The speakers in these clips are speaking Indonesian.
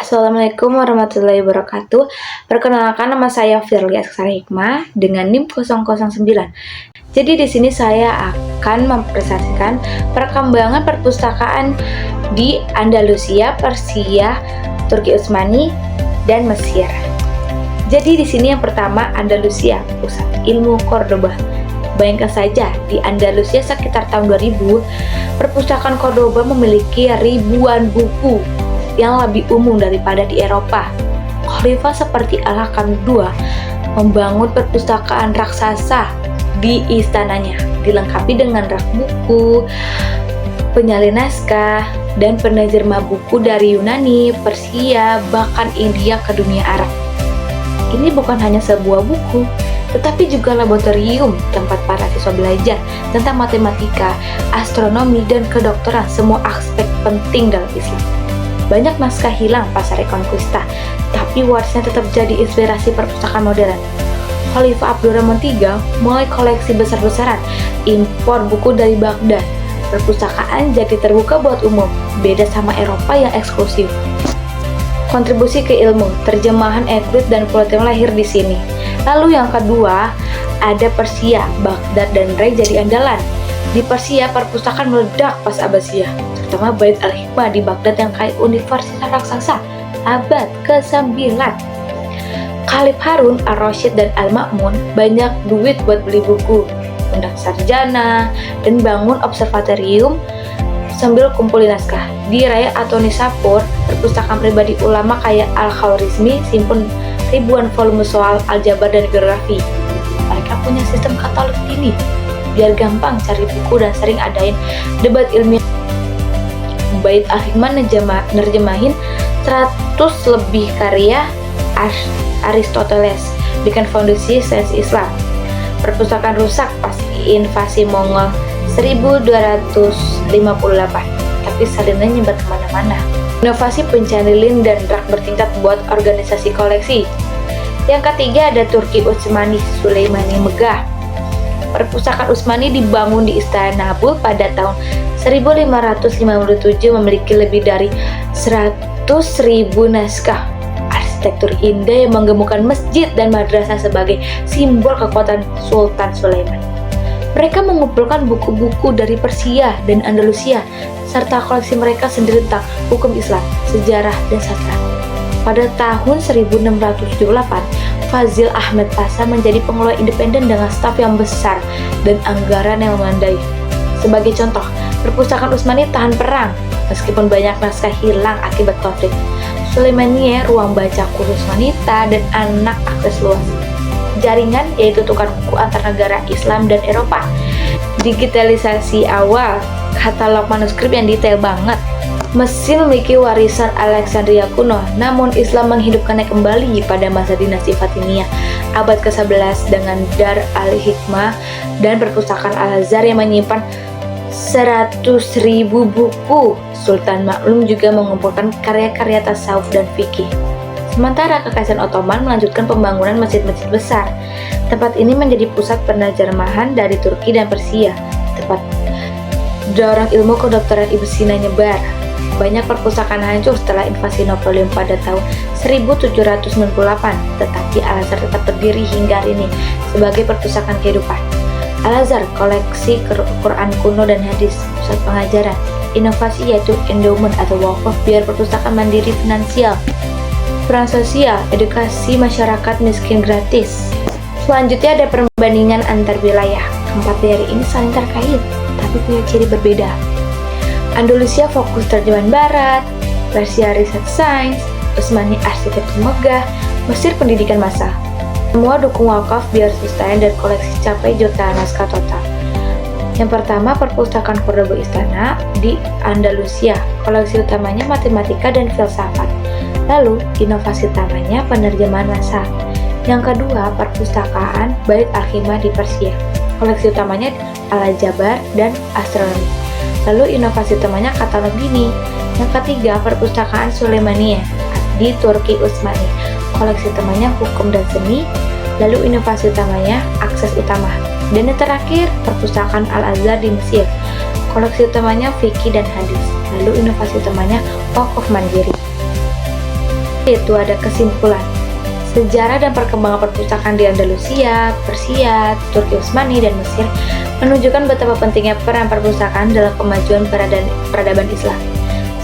Assalamualaikum warahmatullahi wabarakatuh. Perkenalkan, nama saya Firly Aksara Hikmah dengan NIM 009. Jadi di sini saya akan mempresentasikan perkembangan perpustakaan di Andalusia, Persia, Turki Utsmani, dan Mesir. Jadi di sini yang pertama Andalusia, pusat ilmu Cordoba. Bayangkan saja, di Andalusia sekitar tahun 2000, perpustakaan Cordoba memiliki ribuan buku yang lebih umum daripada di Eropa. Khalifah seperti Al-Hakam II membangun perpustakaan raksasa di istananya, dilengkapi dengan rak buku, penyalin naskah, dan penerjemah buku dari Yunani, Persia, bahkan India ke dunia Arab. Ini bukan hanya sebuah buku, tetapi juga laboratorium tempat para siswa belajar tentang matematika, astronomi, dan kedokteran, semua aspek penting dalam Islam. Banyak naskah hilang pasca Reconquista, tapi warisnya tetap jadi inspirasi perpustakaan modern. Khalifah Abdurrahman III mulai koleksi besar-besaran impor buku dari Baghdad. Perpustakaan jadi terbuka buat umum, beda sama Eropa yang eksklusif. Kontribusi ke ilmu, terjemahan Euclid dan Ptolemaios lahir di sini. Lalu yang kedua, ada Persia, Baghdad dan Rai jadi andalan. Di Persia, perpustakaan meledak pas Abbasiyah, terutama Bait al-Hikmah di Baghdad yang kayak universitas raksasa abad ke-9. Khalif Harun al-Rasyid dan Al-Ma'mun banyak duit buat beli buku, undang sarjana, dan bangun observatorium sambil kumpulin naskah. Di Raya atau Nisapur, perpustakaan pribadi ulama kayak Al-Khwarizmi simpen ribuan volume soal aljabar dan geografi. Mereka punya sistem katalog ini biar gampang cari buku dan sering adain debat ilmiah. Bait al-Hikmah nerjemahin 100 lebih karya Aristoteles, bikin fondasi sains Islam. Perpustakaan rusak pas invasi Mongol 1258, tapi salinnya nyebar kemana-mana. Inovasi pencanilin dan rak bertingkat buat organisasi koleksi. Yang ketiga ada Turki Utsmani Sulaimani Megah. Perpustakaan Utsmani dibangun di Istanbul pada tahun 1557, memiliki lebih dari 100.000 naskah. Arsitektur indah yang menggemukkan masjid dan madrasah sebagai simbol kekuatan Sultan Sulaiman. Mereka mengumpulkan buku-buku dari Persia dan Andalusia, serta koleksi mereka sendiri tentang hukum Islam, sejarah, dan sastra. Pada tahun 1678, Fazil Ahmed Pasha menjadi pengelola independen dengan staf yang besar dan anggaran yang memadai. Sebagai contoh, perpustakaan Utsmani tahan perang, meskipun banyak naskah hilang akibat konflik. Sulaimaniye, ruang baca khusus wanita dan anak akses luas. Jaringan, yaitu tukar buku antar negara Islam dan Eropa. Digitalisasi awal, katalog manuskrip yang detail banget. Mesir memiliki warisan Alexandria kuno, namun Islam menghidupkannya kembali pada masa dinasti Fatimiyah abad ke-11 dengan Dar al-Hikmah dan perpustakaan Al-Azhar yang menyimpan 100.000 buku. Sultan Maklum juga mengumpulkan karya-karya tasawuf dan fikih. Sementara Kekaisaran Ottoman melanjutkan pembangunan masjid-masjid besar. Tempat ini menjadi pusat penerjemahan dari Turki dan Persia. Tempat dorong ilmu kedokteran Ibnu Sina nyebar. Banyak perpustakaan hancur setelah invasi Napoleon pada tahun 1798, tetapi Al-Azhar tetap berdiri hingga hari ini sebagai perpustakaan kehidupan. Al-Azhar, koleksi Quran kuno dan hadis, pusat pengajaran. Inovasi yaitu endowment atau wakaf biar perpustakaan mandiri finansial. Peran sosial, edukasi masyarakat miskin gratis. Selanjutnya ada perbandingan antar wilayah. Keempat daerah ini saling terkait, tapi punya ciri berbeda. Andalusia fokus terjemahan barat, Persia riset sains, Utsmani arsitektur megah, Mesir pendidikan massal. Semua dukung wakaf biar sustain dan koleksi capai jutaan naskah total. Yang pertama, perpustakaan Cordoba Istana di Andalusia. Koleksi utamanya matematika dan filsafat. Lalu, inovasi utamanya penerjemahan massal. Yang kedua, perpustakaan Bait al-Hikmah di Persia. Koleksi utamanya Al-Jabar dan astronomi. Lalu inovasi utamanya katalog dini. Yang ketiga, perpustakaan Sulaimaniye di Turki Utsmani. Koleksi utamanya hukum dan seni. Lalu inovasi utamanya akses utama. Dan yang terakhir, perpustakaan Al-Azhar di Mesir. Koleksi utamanya fikih dan hadis. Lalu inovasi utamanya wakaf mandiri. yaitu ada kesimpulan. Sejarah dan perkembangan perpustakaan di Andalusia, Persia, Turki Utsmani, dan Mesir menunjukkan betapa pentingnya peran perpustakaan dalam kemajuan peradaban Islam.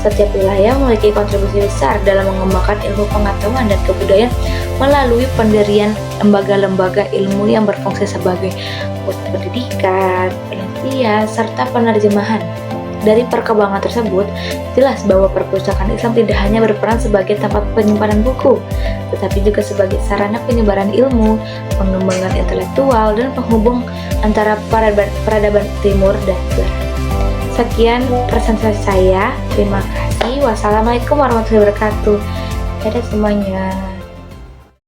Setiap wilayah memiliki kontribusi besar dalam mengembangkan ilmu pengetahuan dan kebudayaan melalui pendirian lembaga-lembaga ilmu yang berfungsi sebagai pusat pendidikan, penelitian, serta penerjemahan. Dari perkembangan tersebut, jelas bahwa perpustakaan Islam tidak hanya berperan sebagai tempat penyimpanan buku, tetapi juga sebagai sarana penyebaran ilmu, pengembangan intelektual, dan penghubung antara peradaban timur dan barat. Sekian presentasi saya. Terima kasih. Wassalamualaikum warahmatullahi wabarakatuh. Dadah semuanya.